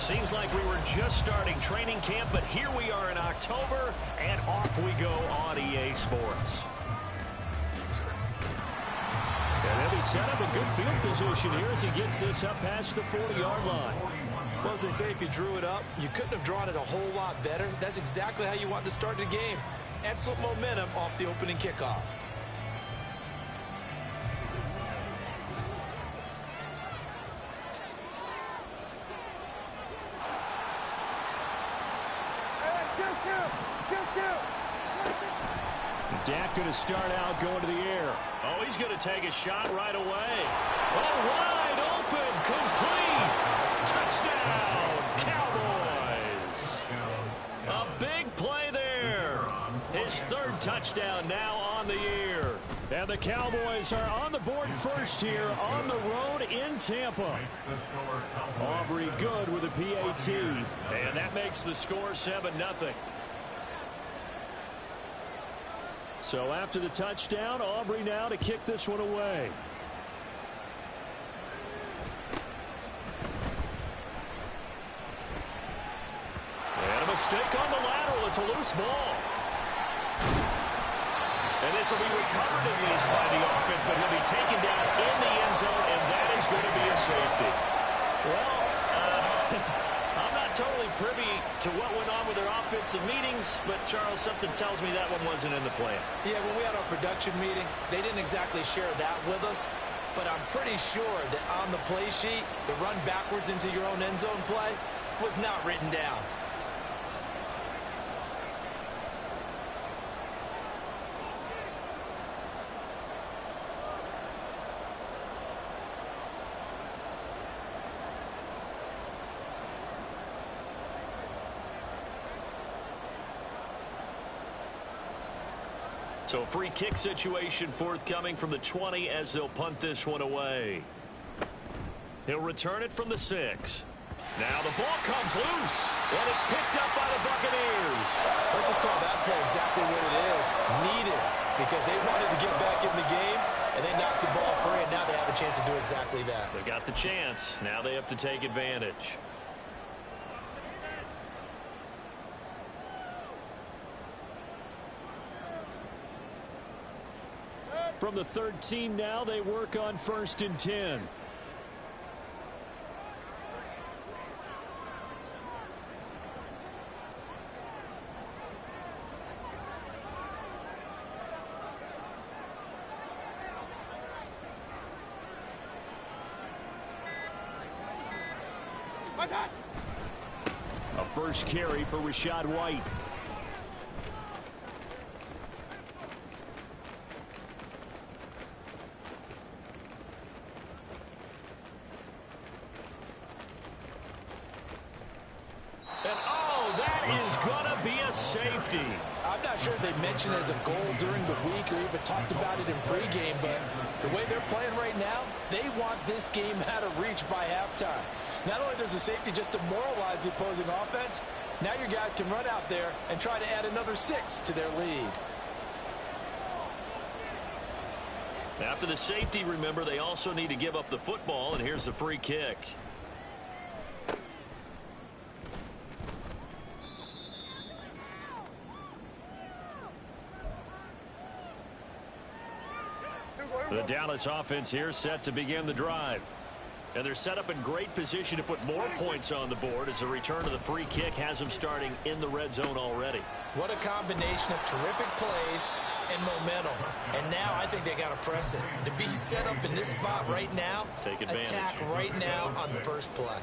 Seems like we were just starting training camp, but here we are in October, and off we go on EA Sports. And they'll be set up in good field position here as he gets this up past the 40-yard line. Well, as they say, if you drew it up, you couldn't have drawn it a whole lot better. That's exactly how you want to start the game. Excellent momentum off the opening kickoff. Dak going to start out going to the air. Oh, he's going to take a shot right away. Oh, wide open, complete. Touchdown, Cowboys. A big play there. His third touchdown now on the year. And the Cowboys are on the board first here on the road in Tampa. Aubrey good with a PAT. And that makes the score 7-0. So after the touchdown, Aubrey now to kick this one away. And a mistake on the lateral. It's a loose ball. And this will be recovered at least by the offense, but he'll be taken down in the end zone, and that is going to be a safety. Well, I'm not totally privy to what went on with their offensive meetings, but, Charles, something tells me that one wasn't in the plan. Yeah, when we had our production meeting, they didn't exactly share that with us, but I'm pretty sure that on the play sheet, the run backwards into your own end zone play was not written down. So free kick situation forthcoming from the 20 as they'll punt this one away. He'll return it from the 6. Now the ball comes loose, and it's picked up by the Buccaneers. Let's just call that play exactly what it is. Needed, because they wanted to get back in the game, and they knocked the ball free, and now they have a chance to do exactly that. They've got the chance. Now they have to take advantage. From the 13 now, they work on 1st and 10. A first carry for Rachaad White. Safety. I'm not sure they mentioned it as a goal during the week or even talked about it in pregame, but the way they're playing right now, they want this game out of reach by halftime. Not only does the safety just demoralize the opposing offense, now your guys can run out there and try to add another 6 to their lead. After the safety, remember, they also need to give up the football, and here's the free kick. The Dallas offense here set to begin the drive. And they're set up in great position to put more points on the board as the return of the free kick has them starting in the red zone already. What a combination of terrific plays and momentum. And now I think they got to press it. To be set up in this spot right now, take advantage. Attack right now on the first play.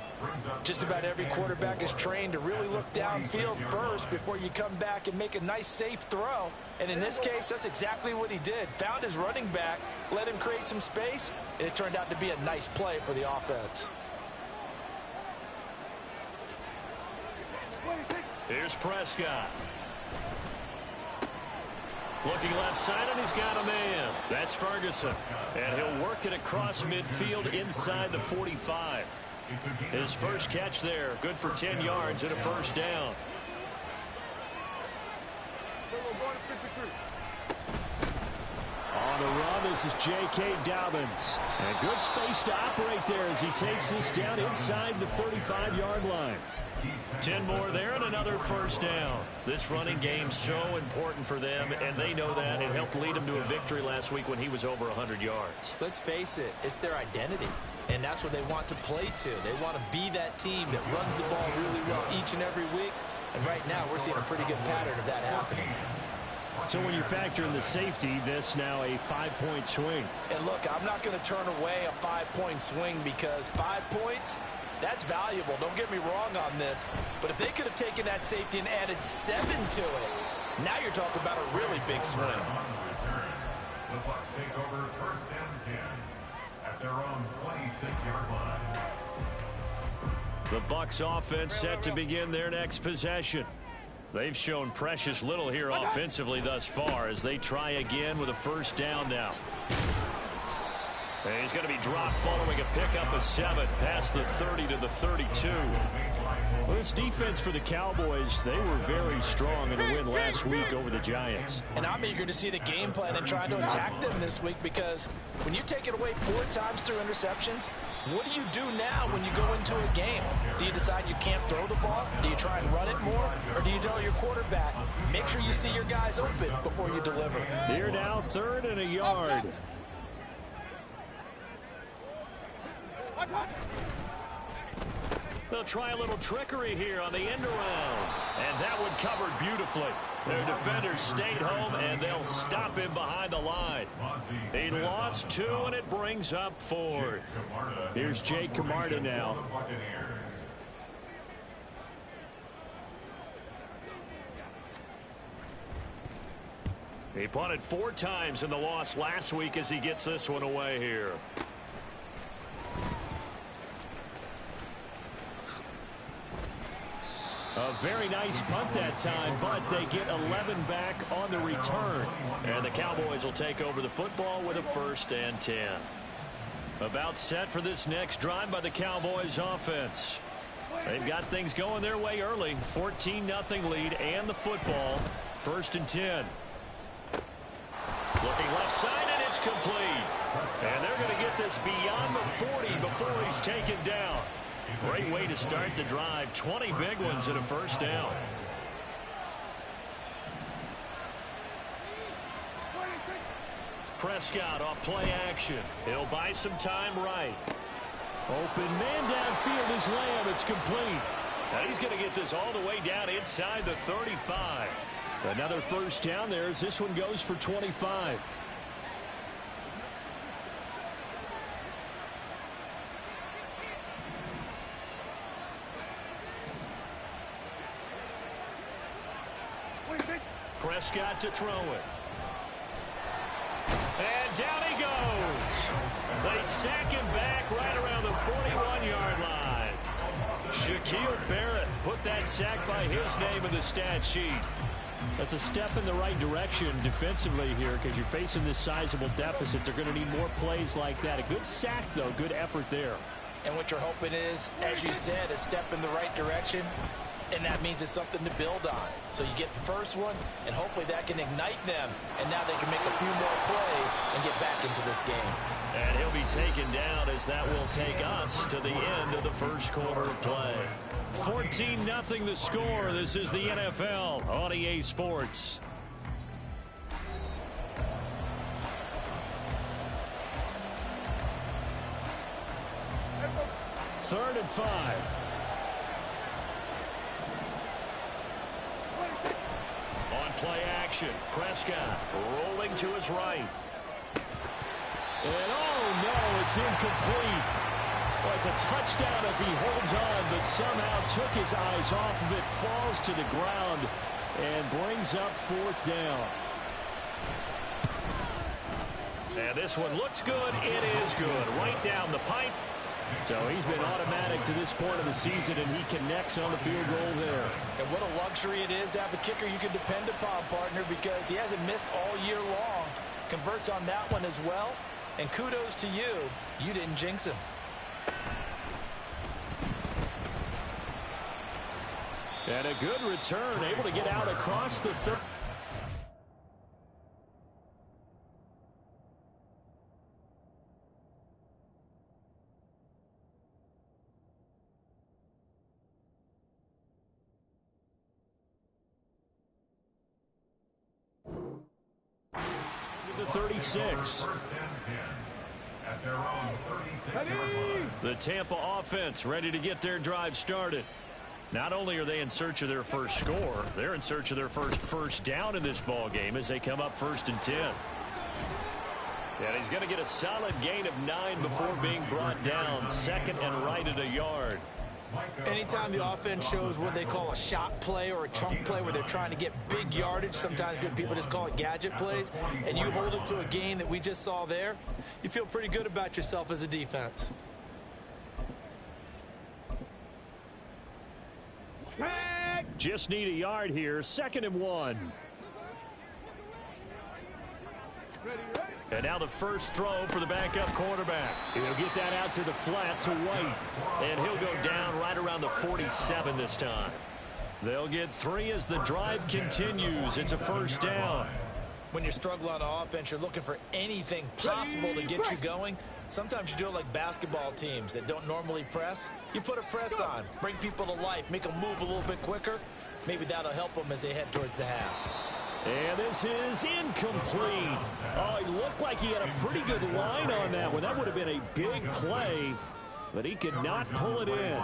Just about every quarterback is trained to really look downfield first before you come back and make a nice safe throw. And in this case, that's exactly what he did. Found his running back, let him create some space, and it turned out to be a nice play for the offense. Here's Prescott. Looking left side, and he's got a man. That's Ferguson. And he'll work it across midfield inside the 45. His first catch there, good for 10 yards and a first down. On the run, this is J.K. Dobbins. And good space to operate there as he takes this down inside the 35-yard line. 10 more there and another first down. This running game so important for them, and they know that. It helped lead them to a victory last week when he was over 100 yards. Let's face it, it's their identity, and that's what they want to play to. They want to be that team that runs the ball really well each and every week, and right now we're seeing a pretty good pattern of that happening. So when you factor in the safety, this now a 5-point swing. And look, I'm not going to turn away a 5-point swing because 5 points, that's valuable. Don't get me wrong on this. But if they could have taken that safety and added 7 to it, now you're talking about a really big swing. The Bucs take over first and 10 at their own 26-yard line. The Bucs offense set to begin their next possession. They've shown precious little here offensively thus far as they try again with a first down now. And he's going to be dropped following a pickup of 7 past the 30 to the 32. Well, this defense for the Cowboys, they were very strong in the win last week over the Giants. And I'm eager to see the game plan and try to attack them this week because when you take it away 4 times through interceptions, what do you do now when you go into a game? Do you decide you can't throw the ball? Do you try and run it more? Or do you tell your quarterback, make sure you see your guys open before you deliver? Here now, 3rd and a yard. They'll try a little trickery here on the end around. And that one covered beautifully. Their defenders stayed home, and they'll stop him behind the line. He lost 2, and it brings up 4th. Here's Jake Camarda now. He punted 4 times in the loss last week as he gets this one away here. A very nice punt that time, but they get 11 back on the return. And the Cowboys will take over the football with a 1st and 10. About set for this next drive by the Cowboys offense. They've got things going their way early. 14-0 lead and the football. 1st and 10. Looking left side, and it's complete. And they're going to get this beyond the 40 before he's taken down. Great way to start the drive. 20 big ones and a first down. Prescott off play action. He'll buy some time right. Open man downfield is Lamb. It's complete. Now he's going to get this all the way down inside the 35. Another first down there as this one goes for 25. Prescott to throw it. And down he goes. They sack him back right around the 41-yard line. Shaquille Barrett put that sack by his name in the stat sheet. That's a step in the right direction defensively here because you're facing this sizable deficit. They're going to need more plays like that. A good sack, though. Good effort there. And what you're hoping is, as you said, a step in the right direction. And that means it's something to build on. So you get the first one, and hopefully that can ignite them. And now they can make a few more plays and get back into this game. And he'll be taken down as that will take us to the end of the first quarter of play. 14-0 the score. This is the NFL on EA Sports. Third and 5. Play action. Prescott rolling to his right. And oh no, it's incomplete. Well, it's a touchdown if he holds on, but somehow took his eyes off of it, falls to the ground, and brings up 4th down. And this one looks good. It is good. Right down the pipe. So he's been automatic to this point of the season, and he connects on the field goal there. And what a luxury it is to have a kicker you can depend upon, partner, because he hasn't missed all year long. Converts on that one as well. And kudos to you. You didn't jinx him. And a good return, able to get out across the the 36. At their own 36-yard line. The Tampa offense ready to get their drive started. Not only are they in search of their first score, they're in search of their first down in this ball game as they come up 1st and 10. And he's going to get a solid gain of 9 before being brought down. 2nd and right at a yard. Anytime the offense shows what they call a shot play or a chunk play where they're trying to get big yardage, sometimes people just call it gadget plays, and you hold it to a gain that we just saw there, you feel pretty good about yourself as a defense. Just need a yard here. 2nd and 1. And now the first throw for the backup quarterback. He'll get that out to the flat to White. And he'll go down right around the 47 this time. They'll get 3 as the drive continues. It's a 1st down. When you're struggling on offense, you're looking for anything possible to get you going. Sometimes you do it like basketball teams that don't normally press. You put a press on, bring people to life, make them move a little bit quicker. Maybe that'll help them as they head towards the half. And this is incomplete. Oh, he looked like he had a pretty good line on that one. That would have been a big play, but he could not pull it in.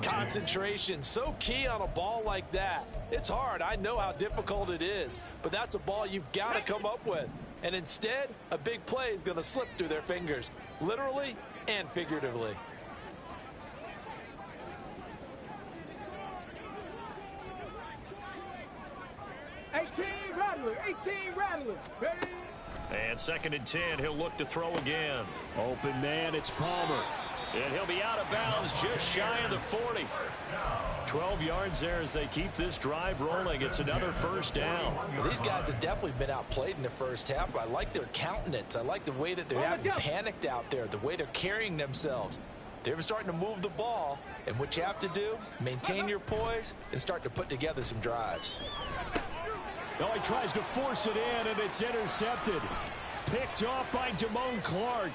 Concentration, so key on a ball like that. It's hard. I know how difficult it is, but that's a ball you've got to come up with. And instead, a big play is going to slip through their fingers, literally and figuratively. Rattler. Ready? And 2nd and 10, he'll look to throw again. Open man, it's Palmer. And he'll be out of bounds just shy of the 40. 12 yards there as they keep this drive rolling. It's another 1st down. Well, these guys have definitely been outplayed in the first half, but I like their countenance. I like the way that they're having panicked out there, the way they're carrying themselves. They're starting to move the ball, and what you have to do, maintain your poise and start to put together some drives. Oh, he tries to force it in, and it's intercepted. Picked off by Damone Clark.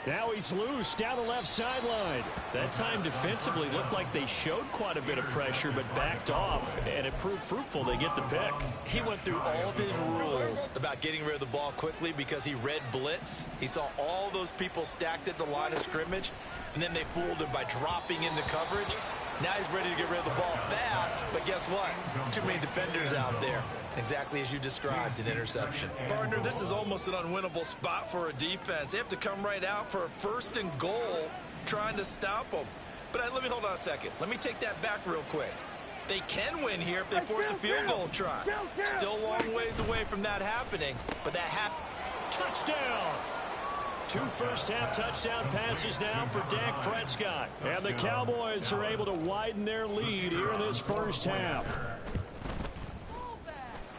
Now he's loose down the left sideline. That time defensively looked like they showed quite a bit of pressure but backed off, and it proved fruitful. They get the pick. He went through all of his rules about getting rid of the ball quickly because he read blitz. He saw all those people stacked at the line of scrimmage, and then they fooled him by dropping into coverage. Now he's ready to get rid of the ball fast, but guess what? Too many defenders out there. Exactly as you described, an interception. Partner, this is almost an unwinnable spot for a defense. They have to come right out for a 1st and goal trying to stop them. But let me hold on a second. Let me take that back real quick. They can win here if they force a field goal try. Still a long ways away from that happening, but that touchdown! 2 first-half touchdown passes now for Dak Prescott. And the Cowboys are able to widen their lead here in this first half.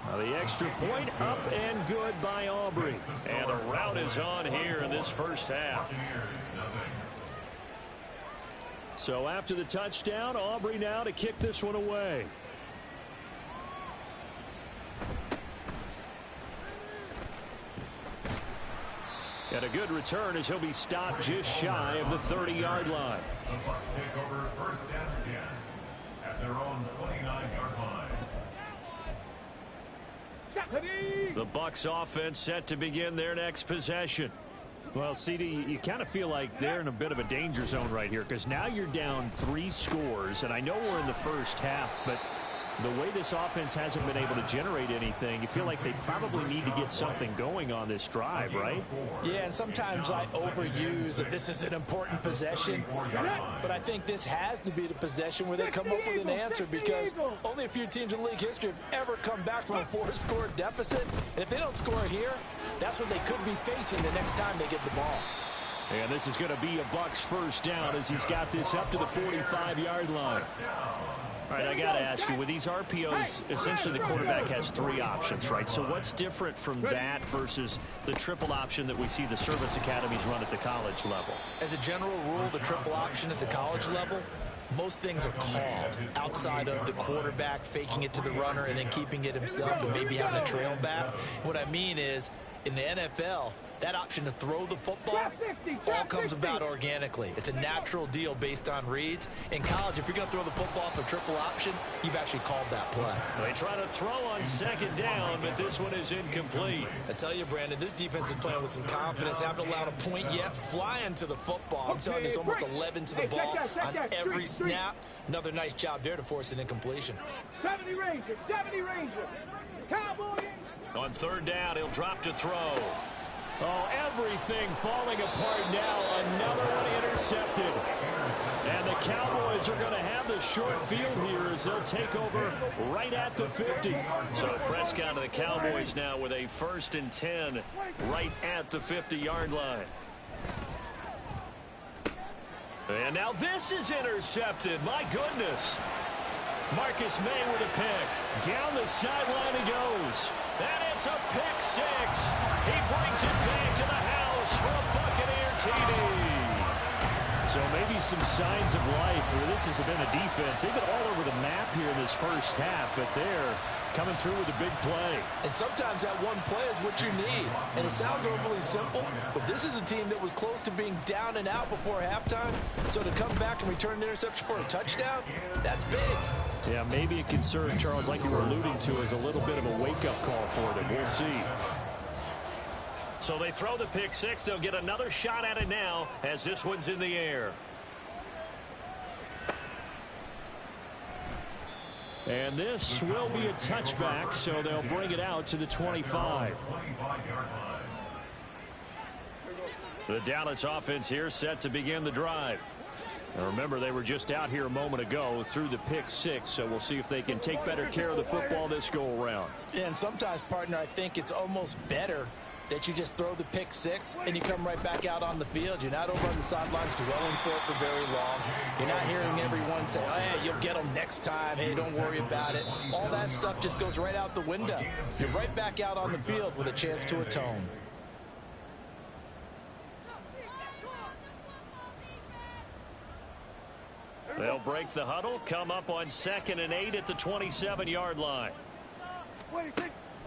Now the extra point up and good by Aubrey. And the route is on here in this first half. So after the touchdown, Aubrey now to kick this one away. And a good return as he'll be stopped just shy of the 30-yard line. The Bucs take over 1st and 10 at their own 29-yard line. The Bucs offense set to begin their next possession. Well, CD, you kind of feel like they're in a bit of a danger zone right here because now you're down 3 scores, and I know we're in the first half, but the way this offense hasn't been able to generate anything, you feel like they probably need to get something going on this drive, right? Yeah, and sometimes I overuse that this is an important possession, but I think this has to be the possession where they come up with an answer because only a few teams in league history have ever come back from a 4-score deficit, and if they don't score here, that's what they could be facing the next time they get the ball. And this is going to be a Bucs 1st down as he's got this up to the 45-yard line. All right, I got to ask you, with these RPOs, essentially the quarterback has 3 options, right? So what's different from that versus the triple option that we see the service academies run at the college level? As a general rule, the triple option at the college level, most things are called outside of the quarterback faking it to the runner and then keeping it himself and maybe having a trail back. What I mean is, in the NFL, that option to throw the football all comes about organically. It's a natural deal based on reads. In college, if you're going to throw the football up a triple option, you've actually called that play. They try to throw on second down, but this one is incomplete. I tell you, Brandon, this defense is playing with some confidence. Haven't allowed a point yet. Flying to the football. I'm telling you, it's almost 11 to the ball on every snap. Another nice job there to force an incompletion. 70 Rangers, 70 Rangers. Cowboys. On third down, he'll drop to throw. Oh, everything falling apart now. Another one intercepted. And the Cowboys are going to have the short field here as they'll take over right at the 50. So Prescott and the Cowboys now with a 1st and 10 right at the 50-yard line. And now this is intercepted. My goodness. Marcus May with a pick. Down the sideline he goes. And it's a pick 6. He brings it back to the house for a Buccaneer TD. So maybe some signs of life for this has been a defense. They've been all over the map here in this first half, but they're coming through with a big play. And sometimes that one play is what you need. And it sounds overly simple, but this is a team that was close to being down and out before halftime. So to come back and return an interception for a touchdown, that's big. Yeah, maybe a concern, Charles, like you were alluding to, is a little bit of a wake-up call for them. We'll see. So they throw the pick 6. They'll get another shot at it now as this one's in the air. And this will be a touchback, so they'll bring it out to the 25. The Dallas offense here set to begin the drive. Now remember, they were just out here a moment ago through the pick 6, so we'll see if they can take better care of the football this go-around. Yeah, and sometimes, partner, I think it's almost better that you just throw the pick 6 and you come right back out on the field. You're not over on the sidelines dwelling for it for very long. You're not hearing everyone say, oh, hey, you'll get them next time. Hey, don't worry about it. All that stuff just goes right out the window. You're right back out on the field with a chance to atone. They'll break the huddle, come up on 2nd and 8 at the 27-yard line.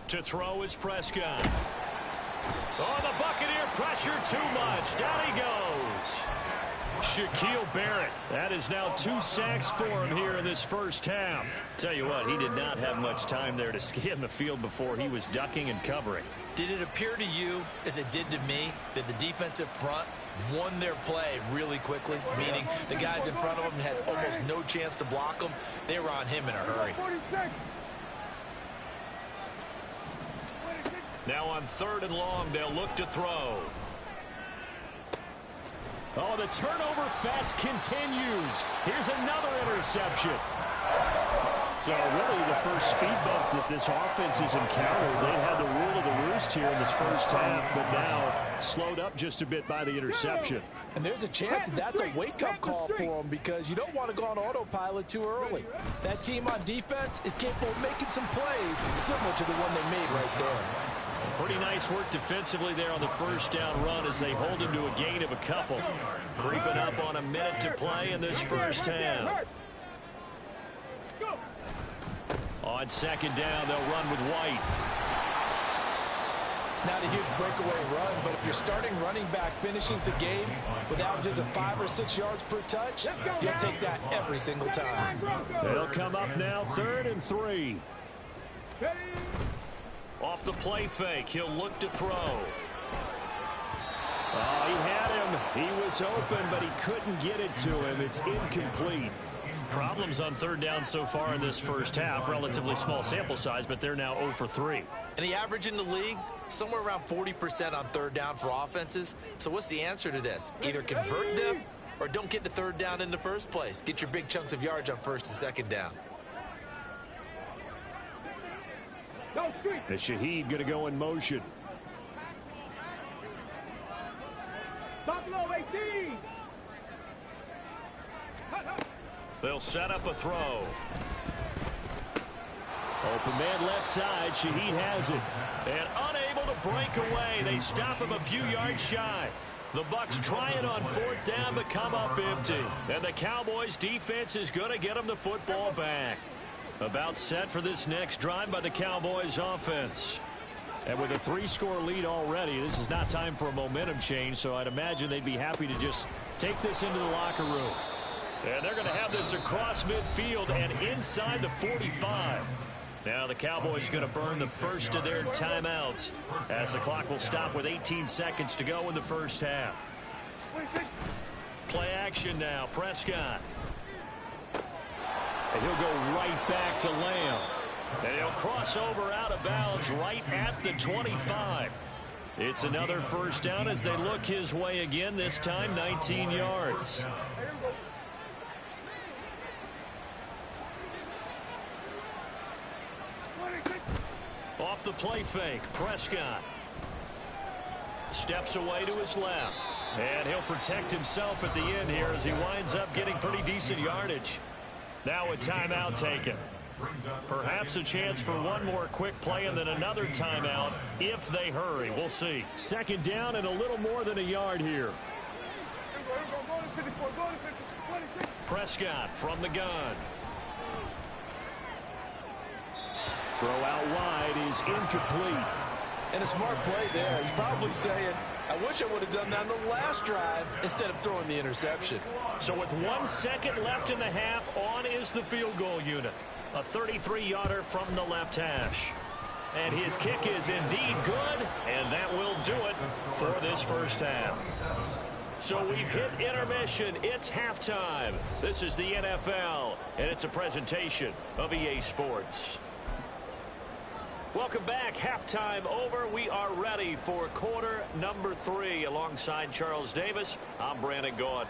To throw is Prescott. Oh, the Buccaneer pressure too much. Down he goes. Shaquille Barrett. That is now 2 sacks for him here in this first half. Tell you what, he did not have much time there to scan the field before he was ducking and covering. Did it appear to you, as it did to me, that the defensive front won their play really quickly, meaning the guys in front of them had almost no chance to block them? They were on him in a hurry. Now on 3rd and long, they'll look to throw. Oh, the turnover fest continues. Here's another interception. So really the first speed bump that this offense has encountered. They had the rule of the roost here in this first half, but now slowed up just a bit by the interception. And there's a chance that's a wake-up call for them because you don't want to go on autopilot too early. That team on defense is capable of making some plays similar to the one they made right there. Pretty nice work defensively there on the first down run as they hold him to a gain of a couple. Creeping up on a minute to play in this first half. On 2nd down, they'll run with White. It's not a huge breakaway run, but if your starting running back finishes the game with averages of 5 or 6 yards per touch, you'll take that every single time. They'll come up now 3rd and 3. Off the play fake, he'll look to throw. Oh, he had him. He was open, but he couldn't get it to him. It's incomplete. Problems on 3rd down so far in this first half. Relatively small sample size, but they're now 0 for 3. And the average in the league, somewhere around 40% on 3rd down for offenses. So what's the answer to this? Either convert them or don't get to 3rd down in the first place. Get your big chunks of yards on 1st and 2nd down. The Shaheed going to go in motion. Buffalo 18. They'll set up a throw. Open man left side. Shaheed has it. And unable to break away. They stop him a few yards shy. The Bucs try it on 4th down but come up empty. And the Cowboys defense is going to get them the football back. About set for this next drive by the Cowboys offense. And with a 3-score lead already, this is not time for a momentum change, so I'd imagine they'd be happy to just take this into the locker room. And they're going to have this across midfield and inside the 45. Now the Cowboys going to burn the first of their timeouts as the clock will stop with 18 seconds to go in the first half. Play action now. Prescott. And he'll go right back to Lamb. And he'll cross over out of bounds right at the 25. It's another first down as they look his way again, this time 19 yards. Off the play fake, Prescott steps away to his left. And he'll protect himself at the end here as he winds up getting pretty decent yardage. Now a timeout taken. Perhaps a chance for one more quick play and then another timeout if they hurry. We'll see. Second down and a little more than a yard here. Prescott from the gun. Throw out wide is incomplete. And a smart play there. He's probably saying, I wish I would have done that on the last drive instead of throwing the interception. So with 1 second left in the half, on is the field goal unit. A 33-yarder from the left hash. And his kick is indeed good, and that will do it for this first half. So we've hit intermission. It's halftime. This is the NFL, and it's a presentation of EA Sports. Welcome back. Halftime over. We are ready for quarter number 3. Alongside Charles Davis, I'm Brandon Gaudin.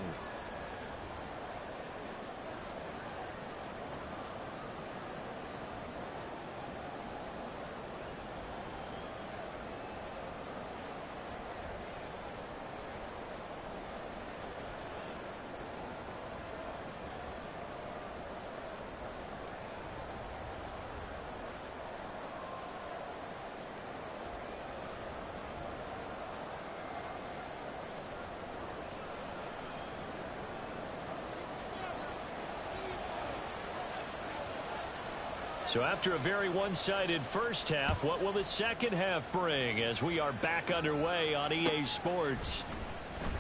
So after a very one-sided first half, what will the second half bring as we are back underway on EA Sports?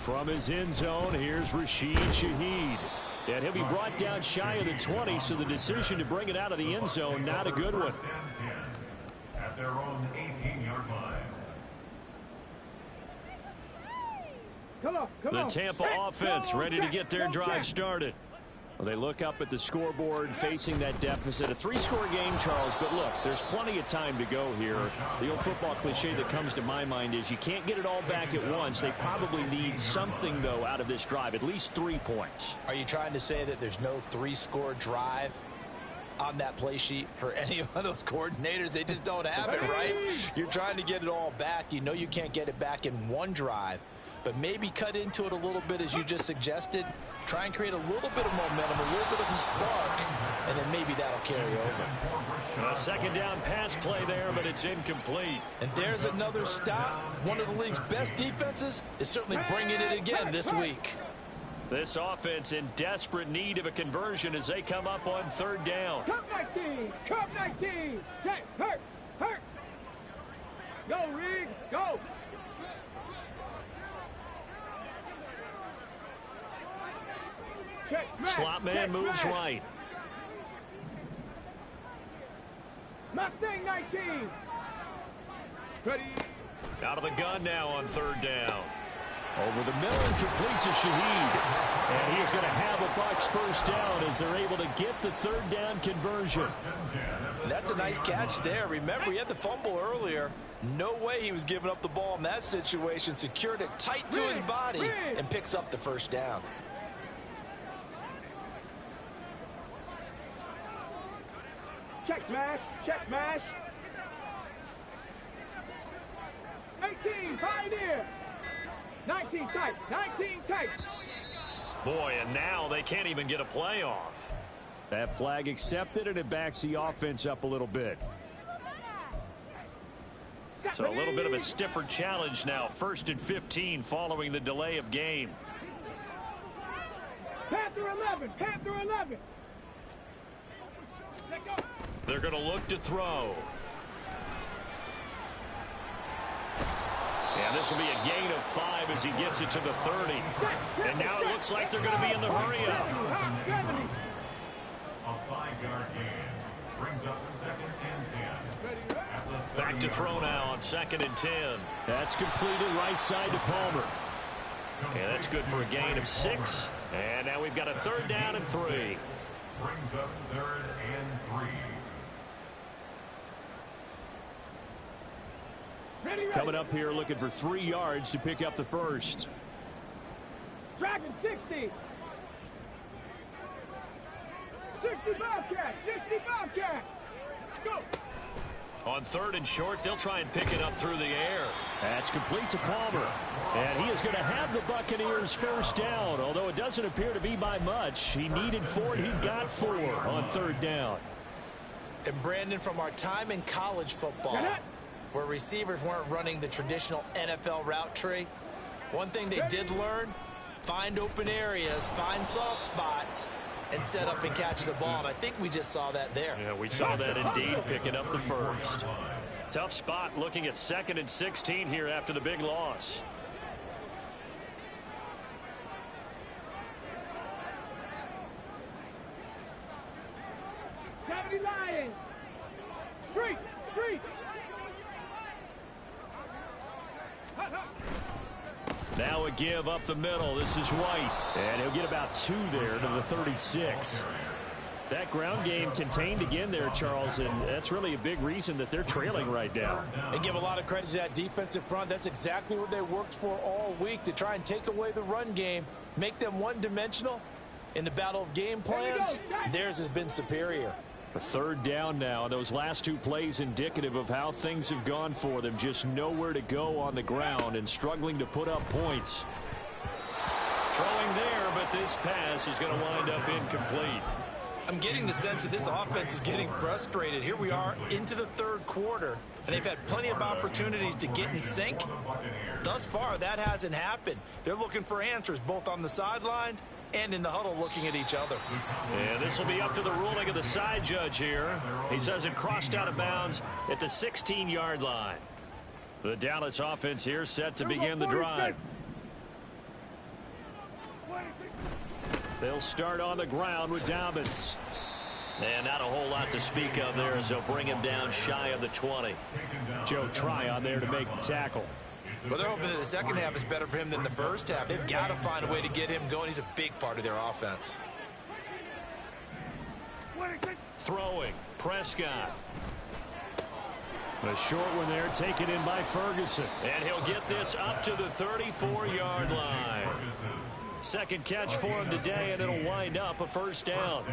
From his end zone, here's Rashid Shaheed. And he'll be brought down shy of the 20, so the decision to bring it out of the end zone, not a good one. At their own 18-yard line. The Tampa offense ready to get their drive started. Well, they look up at the scoreboard facing that deficit. A 3-score game, Charles, but look, there's plenty of time to go here. The old football cliche that comes to my mind is you can't get it all back at once. They probably need something, though, out of this drive, at least 3 points. Are you trying to say that there's no 3-score drive on that play sheet for any of those coordinators? They just don't have it, right? You're trying to get it all back. You know you can't get it back in one drive. But maybe cut into it a little bit as you just suggested. Try and create a little bit of momentum, a little bit of a spark, and then maybe that'll carry over. A second down pass play there, but it's incomplete. And there's another stop. One of the league's best defenses is certainly bringing it again this week. This offense in desperate need of a conversion as they come up on third down. Cup 19! Cup 19! Check! Hurt! Hurt! Go, Reed! Go! Slot man moves right. Mustang 19. Ready. Out of the gun now on third down. Over the middle and complete to Shaheed. And he's going to have a Bucs first down as they're able to get the third down conversion. That's a nice catch there. Remember, he had the fumble earlier. No way he was giving up the ball in that situation. Secured it tight to his body and picks up the first down. Check smash, check smash. 18, Pioneer. 19 tight, 19 tight. Boy, and now they can't even get a play off. That flag accepted, and it backs the offense up a little bit. So a little bit of a stiffer challenge now. 1st and 15 following the delay of game. Panther 11, Panther 11. Let go. They're going to look to throw. And this will be a gain of 5 as he gets it to the 30. And now it looks like they're going to be in the hurry-up. A 5-yard gain brings up 2nd and 10. Back to throw now on 2nd and 10. That's completed right side to Palmer. And that's good for a gain of 6. And now we've got a 3rd down and 3. Brings up 3rd and 3. Coming up here looking for 3 yards to pick up the first. Dragon 60. 60 Bobcat. 60 Bobcat. Go. On 3rd and short, they'll try and pick it up through the air. That's complete to Palmer. And he is going to have the Buccaneers first down, although it doesn't appear to be by much. He needed 4, and he got 4 on 3rd down. And Brandon, from our time in college football, where receivers weren't running the traditional NFL route tree, one thing they did learn, find open areas, find soft spots, and set up and catch the ball. And I think we just saw that there. Yeah, we saw that indeed, picking up the first. Tough spot looking at 2nd and 16 here after the big loss. Lions. Street. Now a give up the middle. This is White. And he'll get about 2 there to the 36. That ground game contained again there, Charles, and that's really a big reason that they're trailing right now. They give a lot of credit to that defensive front. That's exactly what they worked for all week, to try and take away the run game, make them one-dimensional. In the battle of game plans, theirs has been superior. A 3rd down now. Those last 2 plays indicative of how things have gone for them. Just nowhere to go on the ground and struggling to put up points. Throwing there, but this pass is going to wind up incomplete. I'm getting the sense that this offense is getting frustrated. Here we are into the 3rd quarter, and they've had plenty of opportunities to get in sync. Thus far, that hasn't happened. They're looking for answers both on the sidelines and in the huddle looking at each other. And this will be up to the ruling of the side judge here. He says it crossed out of bounds at the 16-yard line. The Dallas offense here set to begin the drive. They'll start on the ground with Dobbins. And not a whole lot to speak of there as they'll bring him down shy of the 20. Joe Tryon there to make the tackle. Well, they're hoping that the second half is better for him than the first half. They've got to find a way to get him going. He's a big part of their offense. Throwing, Prescott. A short one there, taken in by Ferguson. And he'll get this up to the 34-yard line. Second catch for him today, and it'll wind up a first down.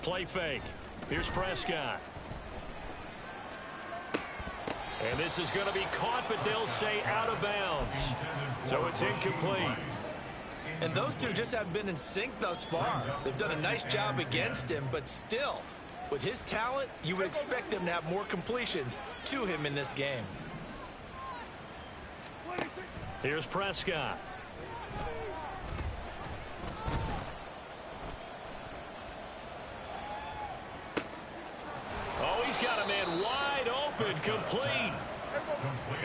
Play fake. Here's Prescott. And this is going to be caught, but they'll say out of bounds. So it's incomplete. And those two just haven't been in sync thus far. They've done a nice job against him, but still, with his talent, you would expect him to have more completions to him in this game. Here's Prescott. Oh, he's got a man wide open, complete.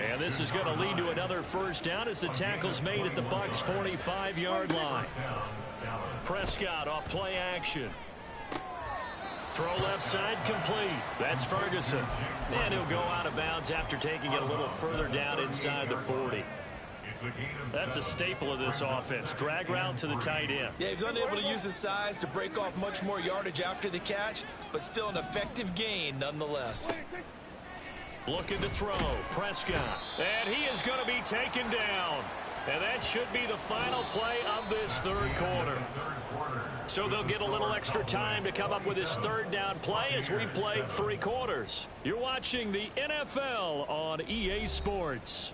And this is going to lead to another first down as the tackle's made at the Bucs' 45-yard line. Prescott off play action. Throw left side complete. That's Ferguson. And he'll go out of bounds after taking it a little further down inside the 40. That's a staple of this offense. Drag route to the tight end. Yeah, he's unable to use his size to break off much more yardage after the catch, but still an effective gain nonetheless. Looking to throw. Prescott. And he is going to be taken down. And that should be the final play of this 3rd quarter. So they'll get a little extra time to come up with his 3rd down play as we played 3 quarters. You're watching the NFL on EA Sports.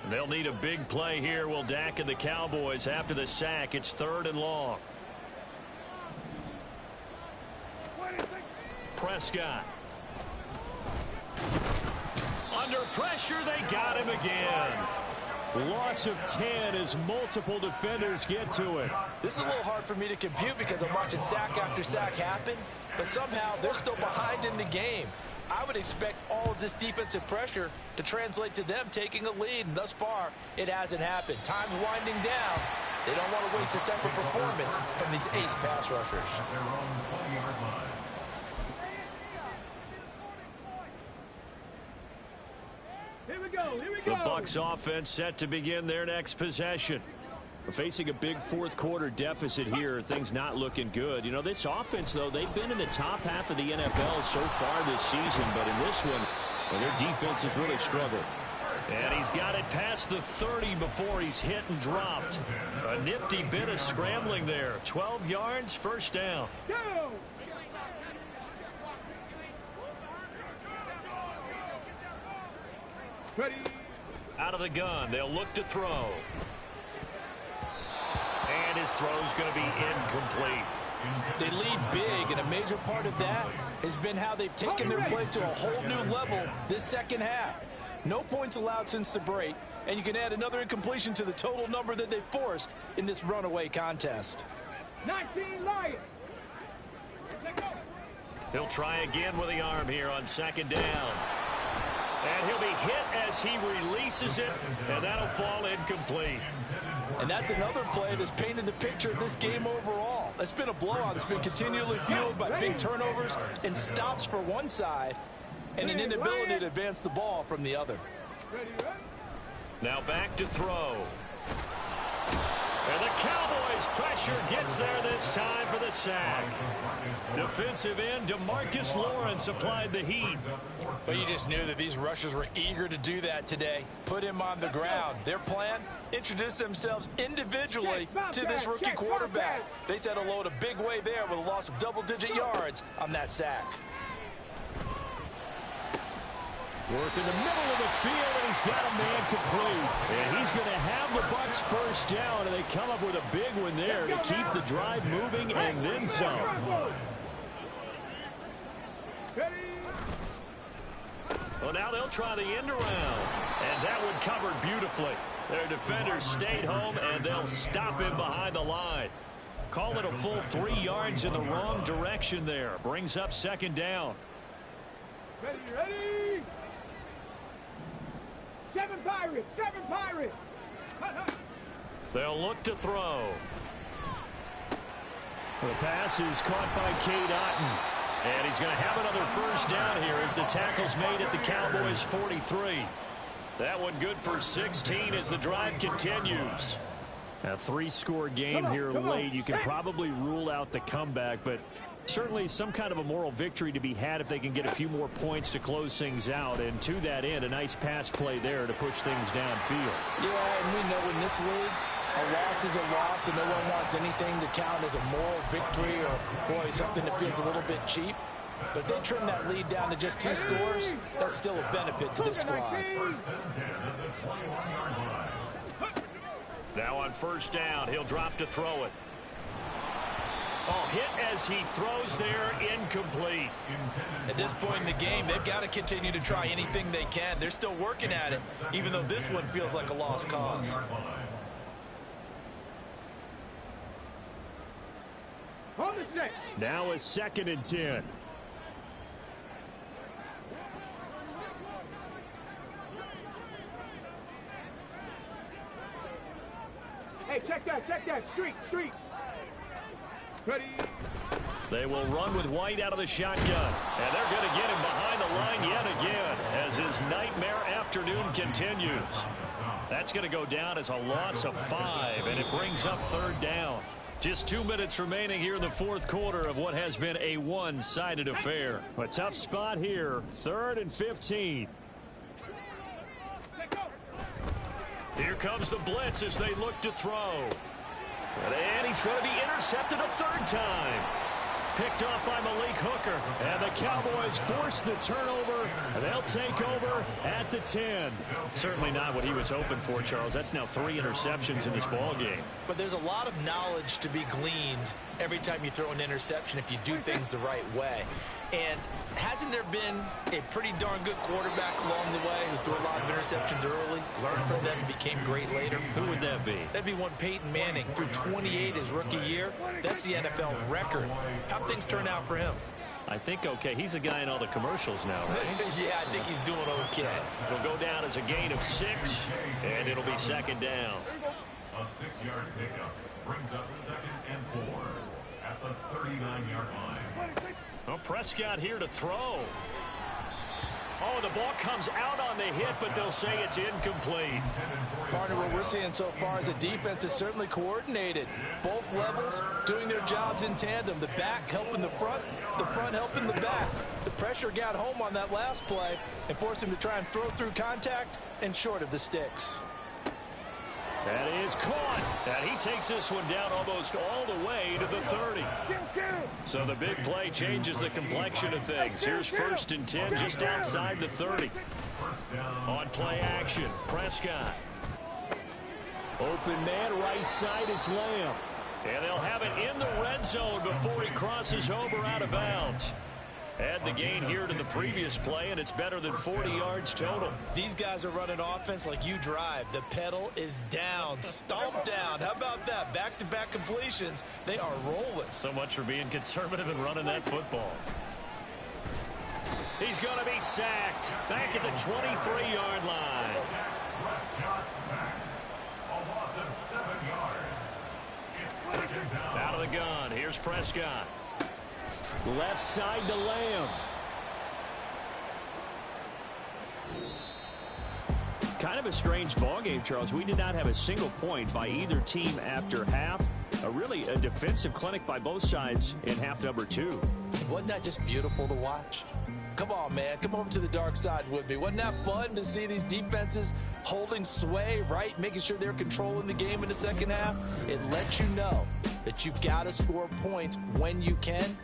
They'll need a big play here, will Dak and the Cowboys. After the sack, it's 3rd and long. Prescott. under pressure. They got him again. Loss of 10 as multiple defenders get to it. This is a little hard for me to compute because I'm watching sack after sack happen, but somehow they're still behind in the game. I would expect all of this defensive pressure to translate to them taking a lead, and thus far, it hasn't happened. Time's winding down. They don't want to waste a step of performance from these ace pass rushers. Here we go, here we go. The Bucs offense set to begin their next possession. We're facing a big fourth quarter deficit here. Things not looking good. You know, this offense, though, they've been in the top half of the NFL so far this season. But in this one, well, their defense has really struggled. And he's got it past the 30 before he's hit and dropped. A nifty bit of scrambling there. 12 yards, first down. Go! Ready. Out of the gun, they'll look to throw. And his throw's going to be incomplete. They lead big, and a major part of that has been how they've taken their play to a whole new level this second half. No points allowed since the break, and you can add another incompletion to the total number that they forced in this runaway contest. 19 Lions. He'll try again with the arm here on second down. And he'll be hit as he releases it, and that'll fall incomplete. And that's another play that's painted the picture of this game overall. It's been a blowout that's been continually fueled by big turnovers and stops for one side and an inability to advance the ball from the other. Now back to throw. And the Cowboys pressure gets there this time for the sack. Defensive end DeMarcus Lawrence applied the heat. Well, you just knew that these rushers were eager to do that today. Put him on the ground. Their plan, introduce themselves individually to this rookie quarterback. They set a load a big way there with a loss of double-digit yards on that sack. Work in the middle of the field, and he's got a man complete. And he's going to have the Bucs first down, and they come up with a big one there to keep the drive moving and then some. Well, now they'll try the end around, and that one covered beautifully. Their defenders stayed home, and they'll stop him behind the line. Call it a full 3 yards in the wrong direction there. Brings up second down. Ready, ready. 7 Pirates, 7 Pirates. They'll look to throw. The pass is caught by Cade Otton. And he's going to have another first down here as the tackle's made at the Cowboys' 43. That one good for 16 as the drive continues. A 3-score game here late. You can probably rule out the comeback, but certainly some kind of a moral victory to be had if they can get a few more points to close things out. And to that end, a nice pass play there to push things downfield. Yeah, and we know in this league, a loss is a loss, and no one wants anything to count as a moral victory or, boy, something that feels a little bit cheap. But if they trim that lead down to just 2 scores, that's still a benefit to this squad. Now on first down, he'll drop to throw it. Oh, hit as he throws there, incomplete. At this point in the game, they've got to continue to try anything they can. They're still working at it, even though this one feels like a lost cause. Now a 2nd and 10. Hey, check that, street. Ready. They will run with White out of the shotgun. And they're going to get him behind the line yet again as his nightmare afternoon continues. That's going to go down as a loss of 5, and it brings up 3rd down. Just 2 minutes remaining here in the fourth quarter of what has been a one-sided affair. A tough spot here, 3rd and 15. Here comes the blitz as they look to throw. And he's going to be intercepted a 3rd time. Picked off by Malik Hooker. And the Cowboys force the turnover. They'll take over at the 10. Certainly not what he was hoping for, Charles. That's now 3 interceptions in this ball game. But there's a lot of knowledge to be gleaned every time you throw an interception if you do things the right way. And hasn't there been a pretty darn good quarterback along the way who threw a lot of interceptions early, learned from them, and became great later? Who would that be? That'd be one Peyton Manning. Threw 28 his rookie year. That's the NFL record. How'd things turn out for him? I think okay. He's a guy in all the commercials now, right? Yeah, I think he's doing okay. It'll go down as a gain of 6, and it'll be second down. A 6-yard pickup brings up 2nd and 4 at the 39-yard line. Well, Prescott here to throw. Oh, the ball comes out on the hit, but they'll say it's incomplete. Partner, what we're seeing so far is the defense is certainly coordinated. Both levels doing their jobs in tandem. The back helping the front helping the back. The pressure got home on that last play and forced him to try and throw through contact and short of the sticks. That is caught. And he takes this one down almost all the way to the 30. So the big play changes the complexion of things. Here's 1st and 10 just outside the 30. On play action, Prescott. Open man, right side, it's Lamb. And they'll have it in the red zone before he crosses over out of bounds. Add the gain here to the previous play, and it's better than 40 yards total. These guys are running offense like you drive. The pedal is down, stomped down. How about that? Back-to-back completions. They are rolling. So much for being conservative and running that football. He's going to be sacked back at the 23-yard line. Prescott sacked. A loss of 7 yards. It's 2nd down. Out of the gun. Here's Prescott. Left side to Lamb. Kind of a strange ball game, Charles. We did not have a single point by either team after half. Really a defensive clinic by both sides in half number 2. Wasn't that just beautiful to watch? Come on, man. Come over to the dark side with me. Wasn't that fun to see these defenses holding sway, right? Making sure they're controlling the game in the second half. It lets you know that you've got to score points when you can.